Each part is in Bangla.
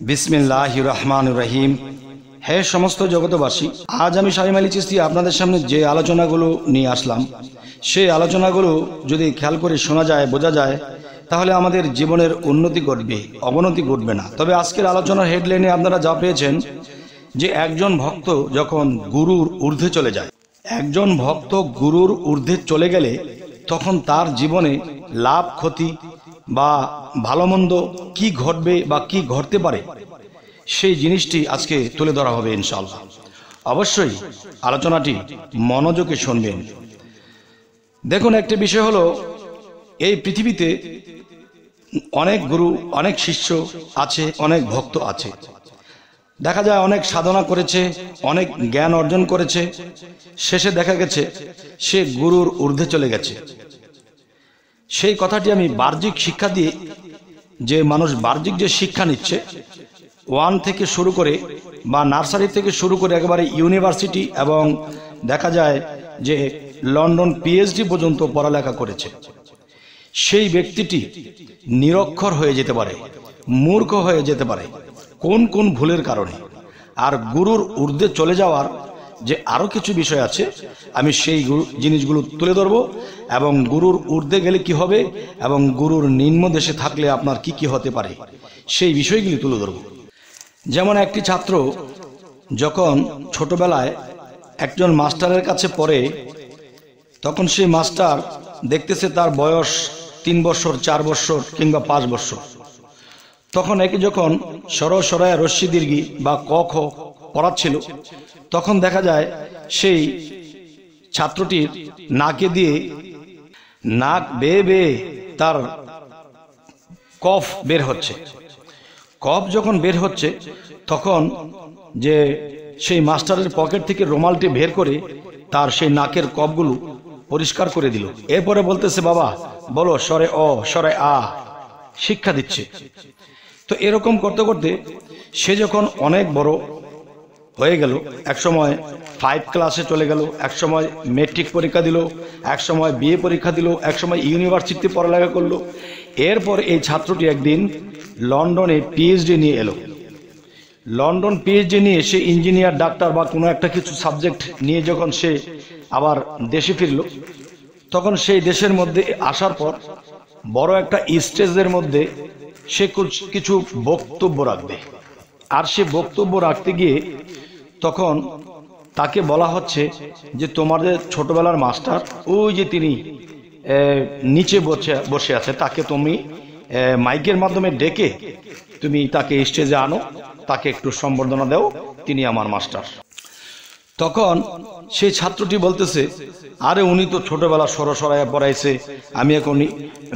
বিসমিল্লাহির রহমানির রহিম। হে সমস্ত জগতবাসী, আজ আমি শামীম আলী চিশতি আপনাদের সামনে যে আলোচনাগুলো নিয়ে আসলাম, সেই আলোচনাগুলো যদি খেয়াল করে শোনা যায়, বোঝা যায়, তাহলে আমাদের জীবনের উন্নতি ঘটবে, অবনতি ঘটবে না। তবে আজকের আলোচনার হেডলাইনে আপনারা যা পেয়েছেন যে একজন ভক্ত যখন গুরুর ঊর্ধ্বে চলে যায়, একজন ভক্ত গুরুর ঊর্ধ্বে চলে গেলে তখন তার জীবনে লাভ ক্ষতি বা ভালো মন্দ কি ঘটবে বা কি ঘটতে পারে, সেই জিনিসটি আজকে তুলে ধরা হবে ইনশাআল্লাহ। অবশ্যই আলোচনাটি মনোযোগে শুনবেন। দেখুন, একটা বিষয় হলো, এই পৃথিবীতে অনেক গুরু, অনেক শিষ্য আছে, অনেক ভক্ত আছে। দেখা যায় অনেক সাধনা করেছে, অনেক জ্ঞান অর্জন করেছে, শেষে দেখা গেছে সে গুরুর ঊর্ধ্বে চলে গেছে। সেই কথাটি আমি বাহ্যিক শিক্ষা দিয়ে, যে মানুষ বাহ্যিক যে শিক্ষা নিচ্ছে, 1 থেকে শুরু করে বা নার্সারি থেকে শুরু করে একেবারে ইউনিভার্সিটি এবং দেখা যায় যে লন্ডন পিএইচডি পর্যন্ত পড়ালেখা করেছে, সেই ব্যক্তিটি নিরক্ষর হয়ে যেতে পারে, মূর্খ হয়ে যেতে পারে কোন কোন ভুলের কারণে। আর গুরুর ঊর্ধ্বে চলে যাওয়ার যে আরও কিছু বিষয় আছে, আমি সেই জিনিসগুলো তুলে ধরব, এবং গুরুর ঊর্ধ্বে গেলে কি হবে এবং গুরুর নিম্ন দেশে থাকলে আপনার কি কি হতে পারে, সেই বিষয়গুলি তুলে ধরব। যেমন একটি ছাত্র যখন ছোটবেলায় একজন মাস্টারের কাছে পড়ে, তখন সেই মাস্টার দেখতেছে তার বয়স 3 বছর, 4 বছর কিংবা 5 বছর। তখন একে যখন সরসরায় রস্যি দীর্ঘি বা ক খ পড়াচ্ছিল, তখন দেখা যায় সেই ছাত্রটির নাকে দিয়ে নাক বেয়ে বেয়ে তার কফ বের হচ্ছে। কফ যখন বের হচ্ছে, তখন যে সেই মাস্টারের পকেট থেকে রুমালটি বের করে তার সেই নাকের কফগুলো পরিষ্কার করে দিল। এরপরে বলতেছে, বাবা বলো স্বরে অ স্বরে আ, শিক্ষা দিচ্ছে। তো এরকম করতে করতে সে যখন অনেক বড় হয়ে গেল, একসময় 5 ক্লাসে চলে গেল, একসময় মেট্রিক পরীক্ষা দিল, একসময় বিএ পরীক্ষা দিল, একসময় ইউনিভার্সিটিতে পড়ালেখা করলো। এরপর এই ছাত্রটি একদিন লন্ডনে পিএইচডি নিয়ে এলো। লন্ডন পিএইচডি নিয়ে সে ইঞ্জিনিয়ার, ডাক্তার বা কোনো একটা কিছু সাবজেক্ট নিয়ে যখন সে আবার দেশে ফিরল, তখন সেই দেশের মধ্যে আসার পর বড় একটা স্টেজের মধ্যে সে কিছু বক্তব্য রাখবে। আর সে বক্তব্য রাখতে গিয়ে তখন তাকে বলা হচ্ছে যে তোমাদের ছোটবেলার মাস্টার, ওই যে তিনি নিচে বসে আছে, তাকে তুমি মাইকের মাধ্যমে ডেকে তুমি তাকে স্টেজে আনো, তাকে একটু সম্বর্ধনা দাও, তিনি আমার মাস্টার। তখন সেই ছাত্রটি বলতেছে, আরে উনি তো ছোটবেলা সরসরায় পড়াইছে, আমি এখন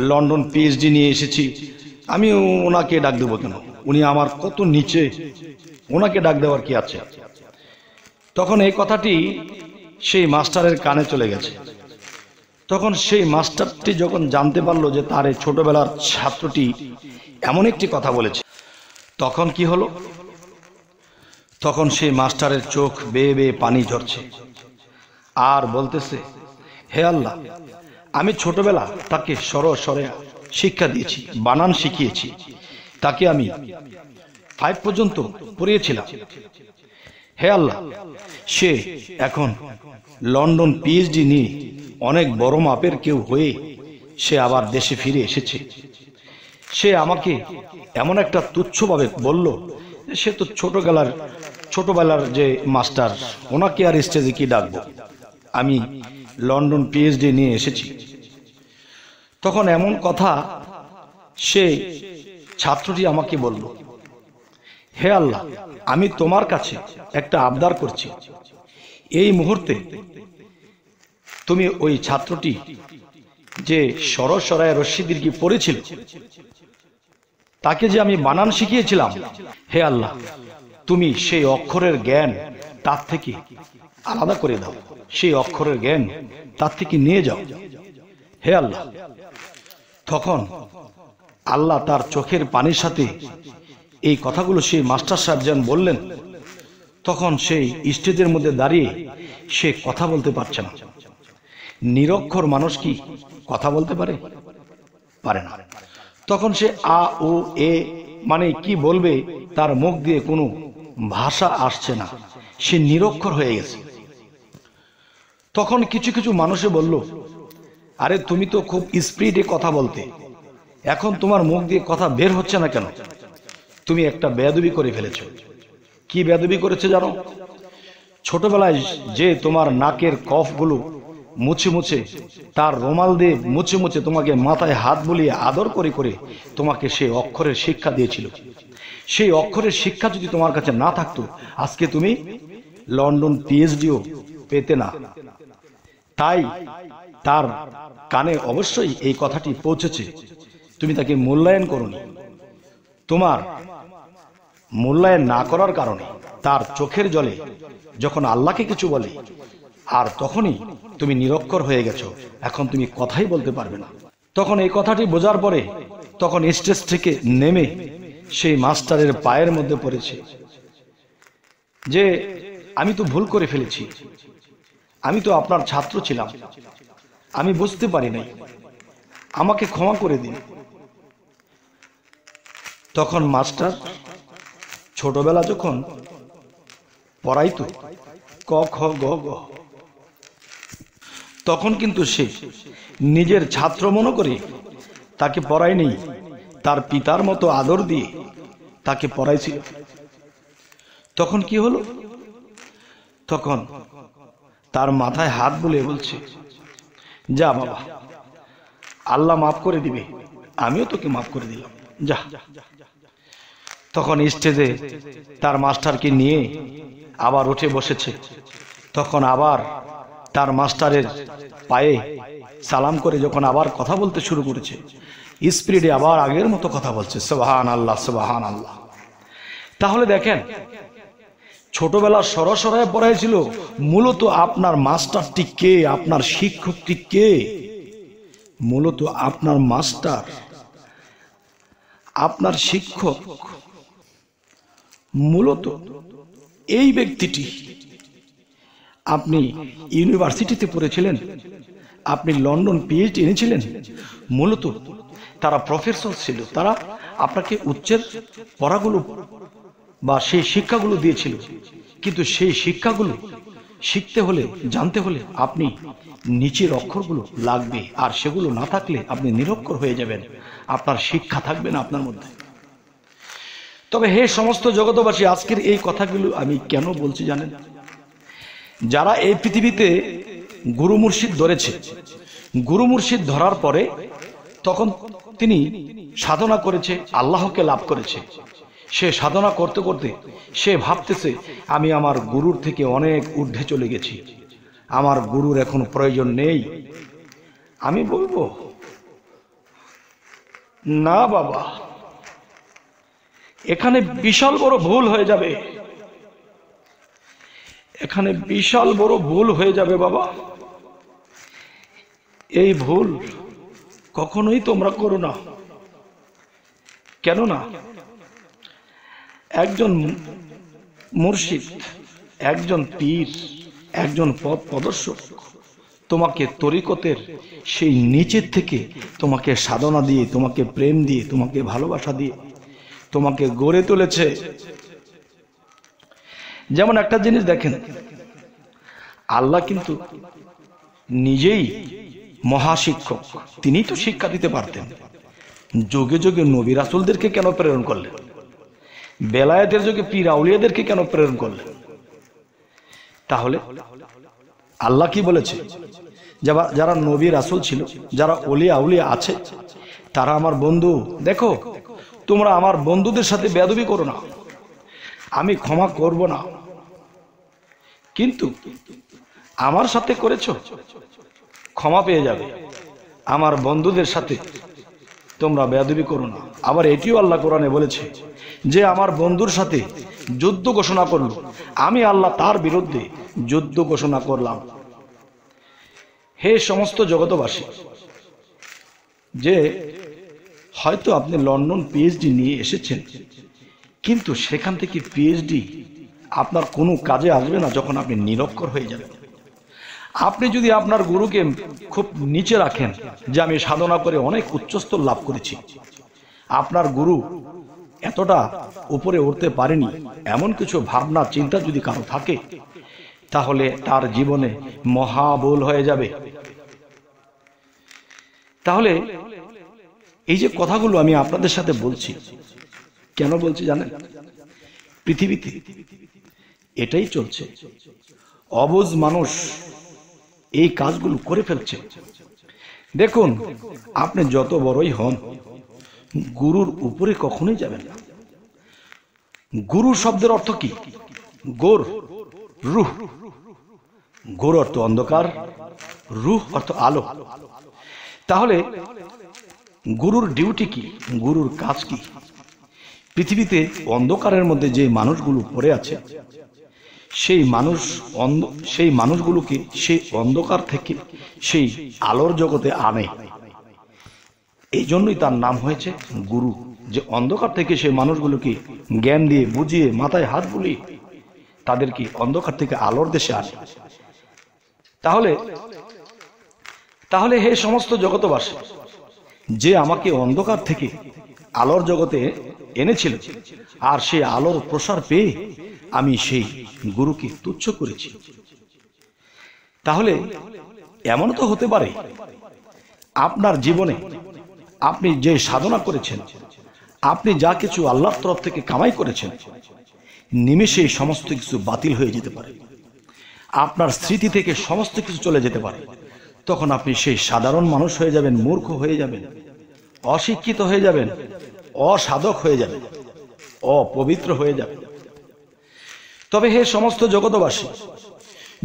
লন্ডন পিএইচডি নিয়ে এসেছি, আমি ওনাকে ডাক দেবো কেন? উনি আমার কত নিচে, ওনাকে ডাক দেওয়ার কি আছে? তখন এই কথাটি সেই মাস্টারের কানে চলে গেছে। তখন সেই মাস্টারটি যখন জানতে পারলো যে তার এই ছোটবেলার ছাত্রটি এমন একটি কথা বলেছে, তখন কি হলো? তখন সেই মাস্টারের চোখ বেয়ে বেয়ে পানি ঝরছে আর বলতেছে, হে আল্লাহ, আমি ছোটবেলা তাকে স্বরে শিক্ষা দিয়েছি, বানান শিখিয়েছি, তাকে আমি 5 পর্যন্ত পড়িয়েছিলাম। হে আল্লাহ, সে এখন লন্ডন পিএইচডি নিয়ে অনেক বড় মাপের কেউ হয়ে সে আবার দেশে ফিরে এসেছে। সে আমাকে এমন একটা তুচ্ছভাবে বলল, সে তো ছোটবেলার যে মাস্টার, ওনাকে আর স্টেজে কি ডাকবো, আমি লন্ডন পিএইচডি নিয়ে এসেছি। তখন এমন কথা সে ছাত্রটি আমাকে বলল, হে আল্লাহ, আমি তোমার কাছে একটা আবদার করছি, এই মুহূর্তে তুমি ওই ছাত্রটি যে সরসরায় রস্যি দীর্ঘি পড়েছিল, তাকে যে আমি বানান শিখিয়েছিলাম, হে আল্লাহ, তুমি সেই অক্ষরের জ্ঞান তার থেকে আলাদা করে দাও, সেই অক্ষরের জ্ঞান তার থেকে নিয়ে যাও, হে আল্লাহ। তখন আল্লাহ তার চোখের পানির সাথে এই কথাগুলো সেই মাস্টার সাহেব যেন বললেন, তখন সেই স্টেজের মধ্যে দাঁড়িয়ে সে কথা বলতে পারছে না। নিরক্ষর মানুষ কি কথা বলতে পারে? পারে না। তখন সে আ ও এ মানে কি বলবে তার মুখ দিয়ে কোনো ভাষা আসছে না, সে নিরক্ষর হয়ে গেছে। তখন কিছু কিছু মানুষে বলল, আরে তুমি তো খুব স্পিডে কথা বলতে, এখন তোমার মুখ দিয়ে কথা বের হচ্ছে না কেন? তুমি একটা বেয়াদবি করে ফেলেছো। কি বেয়াদবি করেছে জানো? ছোটবেলায় যে তোমার নাকের কফগুলো মুছে মুছে, তার রুমাল দিয়ে মুছে মুছে তোমাকে মাথায় হাত বুলিয়ে আদর করে করে তোমাকে সেই অক্ষরের শিক্ষা দিয়েছিল। সেই অক্ষরের শিক্ষা যদি তোমার কাছে না থাকতো, আজকে তুমি লন্ডন পিএইচডিও পেতে না। তাই তার কানে অবশ্যই এই কথাটি পৌঁছেছে, তুমি তাকে মূল্যায়ন করোনি। তোমার মূল্যায়ন না করার কারণে তার চোখের জলে যখন আল্লাহকে কিছু বলে, আর তখনই তুমি নিরক্ষর হয়ে গেছো, এখন তুমি কথাই বলতে পারবে না। তখন এই কথাটি বোঝার পরে তখন স্টেজ থেকে নেমে সেই মাস্টারের পায়ের মধ্যে পড়েছে যে আমি তো ভুল করে ফেলেছি, আমি তো আপনার ছাত্র ছিলাম, আমি বুঝতে পারি নাই, আমাকে ক্ষমা করে দিন। তখন মাস্টার ছোটবেলা যখন পড়াইতো ক খ গ গ, তখন কিন্তু সে নিজের ছাত্র মনে করে তাকে পড়ায়নি, তার পিতার মতো আদর দিয়ে তাকে পড়াইছিল। তখন কি হলো? তখন তার মাথায় হাত বুলিয়ে বলছে, যা বাবা, আল্লাহ মাফ করে দিবে, আমিও তোকে মাফ করে দিলাম, যা। তখন স্টেজে তার মাস্টারকে নিয়ে আবার উঠে বসেছে। তখন আবার তার মাস্টারের পায়ে সালাম করে যখন আবার কথা বলতে শুরু করেছে, স্পিরিটে আবার আগের মতো কথা বলছে, সুবহান আল্লাহ, সুবহান আল্লাহ। তাহলে দেখেন, ছোটবেলা সরসরায় পড়াইছিল, মূলত আপনার মাস্টারটি কে? আপনার শিক্ষকটি কে? মূলত আপনার মাস্টার, আপনার শিক্ষক মূলত এই ব্যক্তিটি। আপনি ইউনিভার্সিটিতে পড়েছিলেন, আপনি লন্ডন পিএইচডি এনেছিলেন, মূলত তারা প্রফেসর ছিল, তারা আপনাকে উচ্চের পড়াগুলো বা সেই শিক্ষাগুলো দিয়েছিল। কিন্তু সেই শিক্ষাগুলো শিখতে হলে, জানতে হলে আপনি নিচের অক্ষরগুলো লাগবে, আর সেগুলো না থাকলে আপনি নিরক্ষর হয়ে যাবেন, আপনার শিক্ষা থাকবে না আপনার মধ্যে। তবে হে সমস্ত জগতবাসী, আজকের এই কথাগুলো আমি কেন বলছি জানেন? যারা এই পৃথিবীতে গুরু মুর্শিদ ধরেছে, গুরু মুর্শিদ ধরার পরে তখন তিনি সাধনা করেছে, আল্লাহকে লাভ করেছে। সে সাধনা করতে করতে সে ভাবতেছে, আমি আমার গুরুর থেকে অনেক ঊর্ধ্বে চলে গেছি, আমার গুরুর এখন প্রয়োজন নেই। আমি বলবো, না বাবা, এখানে বিশাল বড় ভুল হয়ে যাবে, এখানে বিশাল বড় ভুল হয়ে যাবে বাবা। এই ভুল কখনোই তোমরা করো না। কেননা একজন মুর্শিদ, একজন পীর, একজন পথ প্রদর্শক তোমাকে তরিকতের সেই নিচের থেকে তোমাকে সাধনা দিয়ে, তোমাকে প্রেম দিয়ে, তোমাকে ভালোবাসা দিয়ে তোমাকে গড়ে তুলেছে। যেমন একটা জিনিস দেখেন, আল্লাহ কিন্তু নিজেই মহাশিক্ষক, তিনি তো শিক্ষা দিতে পারতেন। যুগে যুগে নবী রাসূলদেরকে কেন প্রেরণ করলেন? বেলায়েতের যুগে পীর আউলিয়াদেরকে কেন প্রেরণ করলেন? তাহলে আল্লাহ কি বলেছে? যারা নবী রাসূল ছিল, যারা ওলিয়া আউলিয়া আছে, তারা আমার বন্ধু। দেখো, তোমরা আমার বন্ধুদের সাথে বেয়াদবি করো না, আমি ক্ষমা করব না, কিন্তু আমার সাথে করেছো, ক্ষমা পেয়ে যাবে। আমার বন্ধুদের সাথে তোমরা বেয়াদবি করো না। আবার এটিও আল্লাহ কোরআনে বলেছে যে আমার বন্ধুর সাথে যুদ্ধ ঘোষণা করলো, আমি আল্লাহ তার বিরুদ্ধে যুদ্ধ ঘোষণা করলাম। হে সমস্ত জগতবাসী, যে হয়তো আপনি লন্ডন পিএইচডি নিয়ে এসেছেন, কিন্তু সেখান থেকে পিএইচডি আপনার কোনো কাজে আসবে না যখন আপনি নিরক্ষর হয়ে যাবেন। আপনি যদি আপনার গুরুকে খুব নিচে রাখেন, যে আমি সাধনা করে অনেক উচ্চস্তর লাভ করেছি, আপনার গুরু এতটা উপরে উঠতে পারেনি, এমন কিছু ভাবনা চিন্তা যদি কারো থাকে, তাহলে তার জীবনে মহাভুল হয়ে যাবে। তাহলে এই যে কথাগুলো আমি আপনাদের সাথে বলছি, কেন বলছি জানেন? পৃথিবীতে এটাই চলছে, অবুঝ মানুষ এই কাজগুলো করে ফেলছে। দেখুন, আপনি যত বড়ই হন, গুরুর উপরে কখনোই যাবেন না। গুরু শব্দের অর্থ কি? গোর, রুহ। গোর অর্থ অন্ধকার, রুহ অর্থ আলো। তাহলে গুরুর ডিউটি কি? গুরুর কাজ কি? পৃথিবীতে অন্ধকারের মধ্যে যে মানুষগুলো পড়ে আছে, সেই মানুষগুলোকে সেই অন্ধকার থেকে সেই আলোর জগতে আনে। এই জন্যই তার নাম হয়েছে গুরু, যে অন্ধকার থেকে সেই মানুষগুলোকে জ্ঞান দিয়ে বুঝিয়ে মাথায় হাত বুলিয়ে তাদেরকে অন্ধকার থেকে আলোর দেশে আনে। তাহলে হে সমস্ত জগতবাসী, যে আমাকে অন্ধকার থেকে আলোর জগতে এনেছিল, আর সেই আলোর প্রসার পেয়ে আমি সেই গুরুকে তুচ্ছ করেছি। তাহলে এমন তো হতে পারে আপনার জীবনে আপনি যে সাধনা করেছেন, আপনি যা কিছু আল্লাহর তরফ থেকে কামাই করেছেন, নিমেষে সমস্ত কিছু বাতিল হয়ে যেতে পারে। আপনার স্মৃতি থেকে সমস্ত কিছু চলে যেতে পারে। তখন আপনি সেই সাধারণ মানুষ হয়ে যাবেন, মূর্খ হয়ে যাবেন, অশিক্ষিত হয়ে যাবেন, অসাধক হয়ে যাবেন, অপবিত্র হয়ে যাবেন। তবে হে সমস্ত জগতবাসী,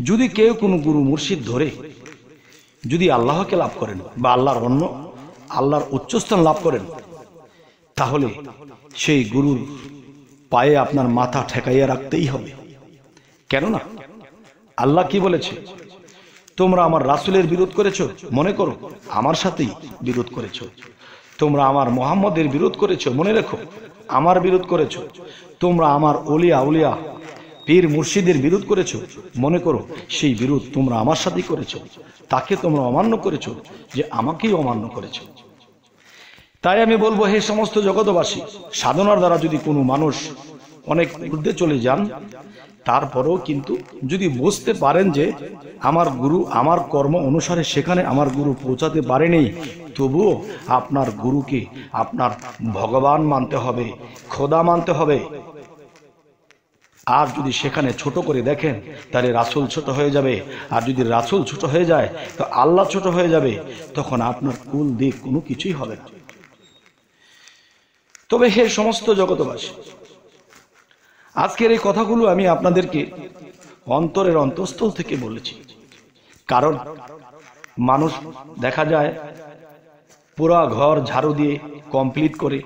যদি কেউ কোনো গুরু মুর্শিদ ধরে যদি আল্লাহকে লাভ করেন বা আল্লাহর উচ্চস্থান লাভ করেন, তাহলে সেই গুরুর পায়ে আপনার মাথা ঠেকাইয়া রাখতেই হবে। কেননা আল্লাহ কি বলেছে? তোমরা আমার রাসূলের বিরোধ করেছো, মনে করো আমার সাথেই বিরোধ করেছো। তোমরা আমার মুহাম্মদের বিরোধ করেছো, মনে রেখো আমার বিরোধ করেছো। তোমরা আমার উলিয়া পীর মুর্শিদের বিরোধ করেছো, মনে করো সেই বিরোধ তোমরা আমার সাথেই করেছো। তাকে তোমরা অমান্য করেছো, যে আমাকেই অমান্য করেছো। তাই আমি বলবো, হে সমস্ত জগতবাসী, সাধনার দ্বারা যদি কোনো মানুষ অনেক ঊর্ধ্বে চলে যান, তারপরেও কিন্তু যদি বুঝতে পারেন যে আমার গুরু আমার কর্ম অনুসারে সেখানে আমার গুরু পৌঁছাতে পারেনি, তবুও আপনার গুরুকে আপনার ভগবান মানতে হবে, খোদা মানতে হবে। আর যদি সেখানে ছোট করে দেখেন, তাহলে রাসূল ছোট হয়ে যাবে। আর যদি রাসূল ছোট হয়ে যায়, তো আল্লাহ ছোট হয়ে যাবে। তখন আপনার কুল দিক কোনো কিছুই হবে না। তবে হে সমস্ত জগতবাসী, আজকের এই কথাগুলো আমি আপনাদেরকে অন্তরের অন্তঃস্থল থেকে বলেছি। কারণ মানুষ দেখা যায় পুরা ঘর ঝাড়ু দিয়ে কমপ্লিট করে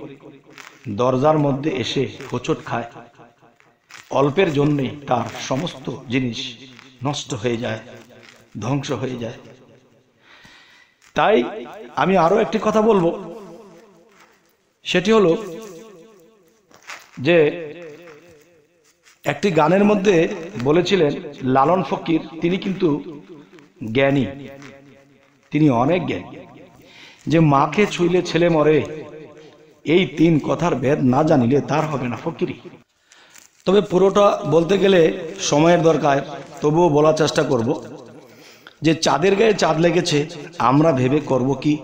দরজার মধ্যে এসে হোঁচট খায়, অল্পের জন্যে তার সমস্ত জিনিস নষ্ট হয়ে যায়, ধ্বংস হয়ে যায়। তাই আমি আরো একটি কথা বলবো, সেটি হলো যে একটি গানের মধ্যে বলেছিলেন লালন ফকির, তিনি কিন্তু জ্ঞানী, তিনি অনেক জ্ঞানী, যে মাকে ছুঁইলে ছেলে মরে, এই তিন কথার ভেদ না জানিলে তার হবে না ফকিরি। তবে পুরোটা বলতে গেলে সময়ের দরকার, তবুও বলার চেষ্টা করব যে চাঁদের গায়ে চাঁদ লেগেছে, আমরা ভেবে করব কি?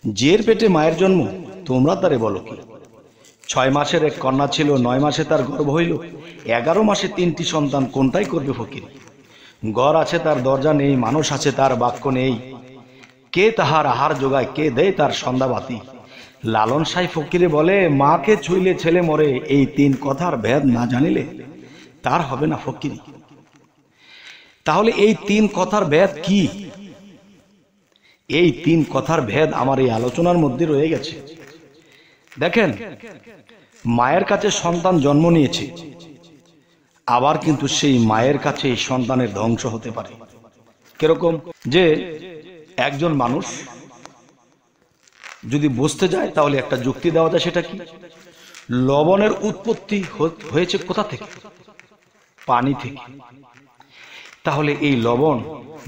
জের পেটে মায়ের জন্ম, তোমরা তারে বলো কি? 6 মাসের এক কন্যা ছিল, 9 মাসে তার গর্ভ হইল, 11 মাসে 3টি সন্তান, কোনটাই করবে ফকির? ঘর আছে তার দরজা নেই, মানুষ আছে তার বাক্য নেই, কে তাহার আহার যোগায়, কে দেয় তার সন্ধ্যাবাতি? লালন সাই ফকিরে বলে, মাকে ছুঁইলে ছেলে মরে, এই 3 কথার ভেদ না জানিলে তার হবে না ফকিরি। তাহলে এই 3 কথার ভেদ কি? এই 3 কথার ভেদ আমার এই আলোচনার মধ্যে রয়ে গেছে। দেখেন, মায়ের কাছে সন্তান জন্ম নিয়েছে, আবার কিন্তু সেই মায়ের কাছে এই সন্তানের ধ্বংস হতে পারে। কিরকম? যে একজন মানুষ যদি বুঝতে যায়, তাহলে একটা যুক্তি দেওয়া যায়। সেটা কি? লবণের উৎপত্তি হয়েছে কোথা থেকে? পানি থেকে। তাহলে এই লবণ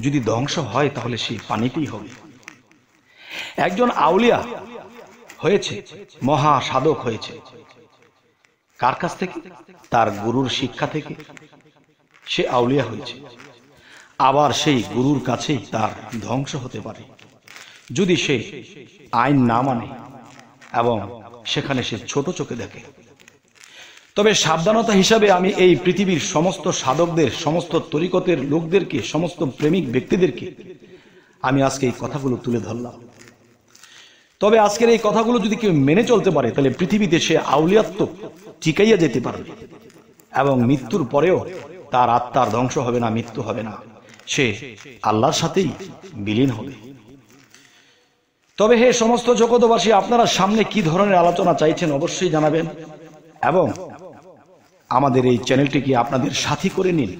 যদি ধ্বংস হয়, তাহলে সেই পানিতেই হবে। একজন আউলিয়া হয়েছে, মহা সাধক হয়েছে, কার কাছ থেকে? তার গুরুর শিক্ষা থেকে সে আউলিয়া হয়েছে। আবার সেই গুরুর কাছেই তার ধ্বংস হতে পারে যদি সে আইন না মানে এবং সেখানে সে ছোট চোখে দেখে। তবে সাবধানতা হিসাবে আমি এই পৃথিবীর সমস্ত সাধকদের, সমস্ত তরিকতের লোকদেরকে, সমস্ত প্রেমিক ব্যক্তিদেরকে আমি আজকে এই কথাগুলো তুলে ধরলাম। তবে আজকের এই কথাগুলো যদি কেউ মেনে চলতে পারে তাহলে পৃথিবীতে সে আউলিয়াত্ব টিকাইয়া যেতে পারবে এবং মৃত্যুর পরেও তার আত্মার ধ্বংস হবে না, মৃত্যু হবে না, সে আল্লাহর সাথেই বিলীন হবে। তবে হে সমস্ত জগতবাসী, আপনারা সামনে কি ধরনের আলোচনা চাইছেন অবশ্যই জানাবেন এবং আমাদের এই চ্যানেলটিকে আপনাদের সাথী করে নিন,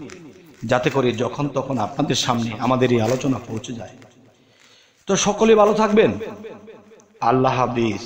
যাতে করে যখন তখন আপনাদের সামনে আমাদের এই আলোচনা পৌঁছে যায়। তো সকলে ভালো থাকবেন। আল্লাহ হাফিজ।